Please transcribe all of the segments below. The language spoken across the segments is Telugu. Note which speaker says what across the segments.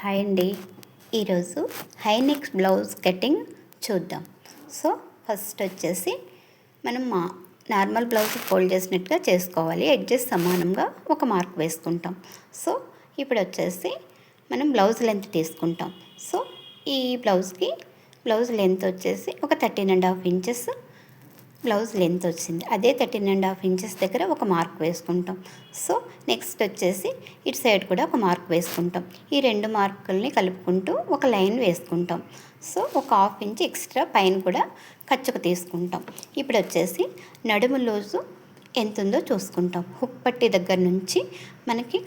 Speaker 1: హాయ్ అండి. ఈరోజు హై నెక్ బ్లౌజ్ కటింగ్ చూద్దాం. సో ఫస్ట్ వచ్చేసి మనం నార్మల్ బ్లౌజ్ ఫోల్డ్ చేసినట్టుగా చేసుకోవాలి. ఎడ్జెస్ సమానంగా ఒక మార్క్ వేసుకుంటాం. సో ఇప్పుడు వచ్చేసి మనం బ్లౌజ్ లెంత్ తీసుకుంటాం. సో ఈ బ్లౌజ్ లెంత్ వచ్చేసి ఒక 13.5 ఇంచెస్ బ్లౌజ్ లెంత్ వచ్చింది. అదే 13.5 ఇంచెస్ దగ్గర ఒక మార్క్ వేసుకుంటాం. సో నెక్స్ట్ వచ్చేసి ఇటు సైడ్ కూడా ఒక మార్క్ వేసుకుంటాం. ఈ రెండు మార్కుల్ని కలుపుకుంటూ ఒక లైన్ వేసుకుంటాం. సో ఒక 1/2 ఇంచ్ ఎక్స్ట్రా పైన కూడా ఖర్చుకు తీసుకుంటాం. ఇప్పుడు వచ్చేసి నడుము లూజు ఎంత ఉందో చూసుకుంటాం. హుక్ పట్టి దగ్గర నుంచి మనకి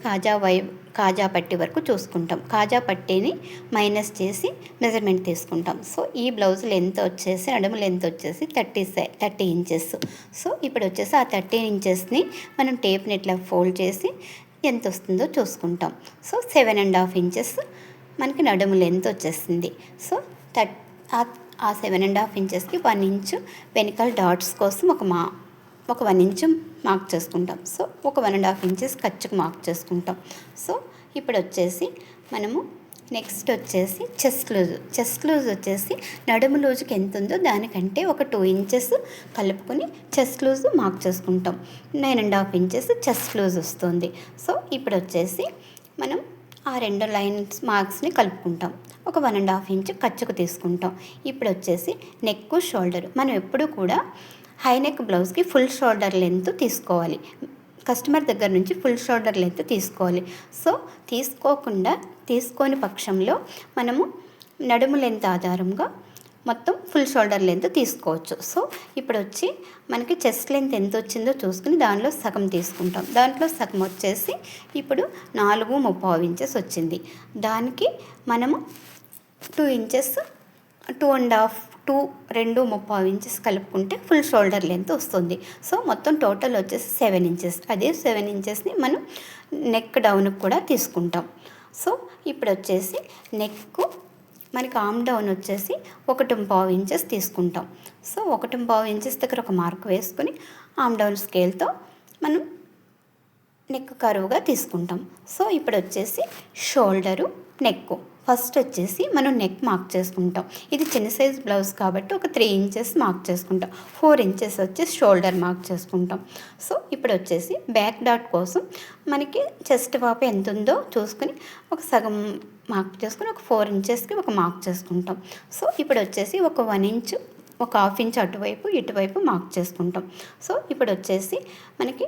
Speaker 1: కాజా పట్టి వరకు చూసుకుంటాం. కాజా పట్టీని మైనస్ చేసి మెజర్మెంట్ తీసుకుంటాం. సో ఈ బ్లౌజ్ లెంత్ వచ్చేసి నడుము లెంత్ వచ్చేసి 30 ఇంచెస్. సో ఇప్పుడు వచ్చేసి ఆ 30 ఇంచెస్ని మనం టేప్ని ఇట్లా ఫోల్డ్ చేసి ఎంత వస్తుందో చూసుకుంటాం. సో 7.5 ఇంచెస్ మనకి నడుము లెంత్ వచ్చేసింది. సో ఆ 7.5 ఇంచెస్కి 1 ఇంచు వెనకాల డాట్స్ కోసం ఒక 1 ఇంచు మార్క్ చేసుకుంటాం. సో ఒక 1.5 ఇంచెస్ ఖర్చుకు మార్క్ చేసుకుంటాం. సో ఇప్పుడు వచ్చేసి మనము నెక్స్ట్ వచ్చేసి చెస్ట్ లూజ్ వచ్చేసి నడుము లూజుకి ఎంత ఉందో దానికంటే ఒక 2 ఇంచెస్ కలుపుకొని చెస్ట్ లూజ్ మార్క్ చేసుకుంటాం. 9.5 ఇంచెస్ చెస్ట్ లూజ్ వస్తుంది. సో ఇప్పుడు వచ్చేసి మనం ఆ రెండు లైన్స్ మార్క్స్ని కలుపుకుంటాం. ఒక 1.5 ఇంచు ఖర్చుకు తీసుకుంటాం. ఇప్పుడు వచ్చేసి నెక్ షోల్డర్ మనం ఎప్పుడు కూడా హై నెక్ బ్లౌజ్కి ఫుల్ షోల్డర్ లెంత్ తీసుకోవాలి. కస్టమర్ దగ్గర నుంచి ఫుల్ షోల్డర్ లెంత్ తీసుకోవాలి. సో తీసుకోని పక్షంలో మనము నడుము లెంత్ ఆధారంగా మొత్తం ఫుల్ షోల్డర్ లెంత్ తీసుకోవచ్చు. సో ఇప్పుడు వచ్చి మనకి చెస్ట్ లెంత్ ఎంత వచ్చిందో చూసుకుని దానిలో సగం తీసుకుంటాం. దాంట్లో సగం వచ్చేసి ఇప్పుడు 4.35 ఇంచెస్ వచ్చింది. దానికి మనము 2 ఇంచెస్ 2.5 ఇంచెస్ కలుపుకుంటే ఫుల్ షోల్డర్ లెంత్ వస్తుంది. సో మొత్తం టోటల్ వచ్చేసి 7 ఇంచెస్. అదే 7 ఇంచెస్ని మనం నెక్ డౌన్కి కూడా తీసుకుంటాం. సో ఇప్పుడు వచ్చేసి నెక్ మనకి ఆమ్ డౌన్ వచ్చేసి 1.5 ఇంచెస్ తీసుకుంటాం. సో 1.5 ఇంచెస్ దగ్గర ఒక మార్క్ వేసుకొని ఆమ్ డౌన్ స్కేల్తో మనం నెక్ కరువుగా తీసుకుంటాం. సో ఇప్పుడు వచ్చేసి షోల్డరు నెక్ ఫస్ట్ వచ్చేసి మనం నెక్ మార్క్ చేసుకుంటాం. ఇది చిన్న సైజ్ బ్లౌజ్ కాబట్టి ఒక 3 ఇంచెస్ మార్క్ చేసుకుంటాం. 4 ఇంచెస్ వచ్చేసి షోల్డర్ మార్క్ చేసుకుంటాం. సో ఇప్పుడు వచ్చేసి బ్యాక్ డాట్ కోసం మనకి చెస్ట్ వాపు ఎంత ఉందో చూసుకుని ఒక సగం మార్క్ చేసుకుని ఒక 4 ఇంచెస్కి ఒక మార్క్ చేసుకుంటాం. సో ఇప్పుడు వచ్చేసి ఒక 1 ఇంచు ఒక 1/2 ఇంచ్ అటువైపు ఇటువైపు మార్క్ చేసుకుంటాం. సో ఇప్పుడు వచ్చేసి మనకి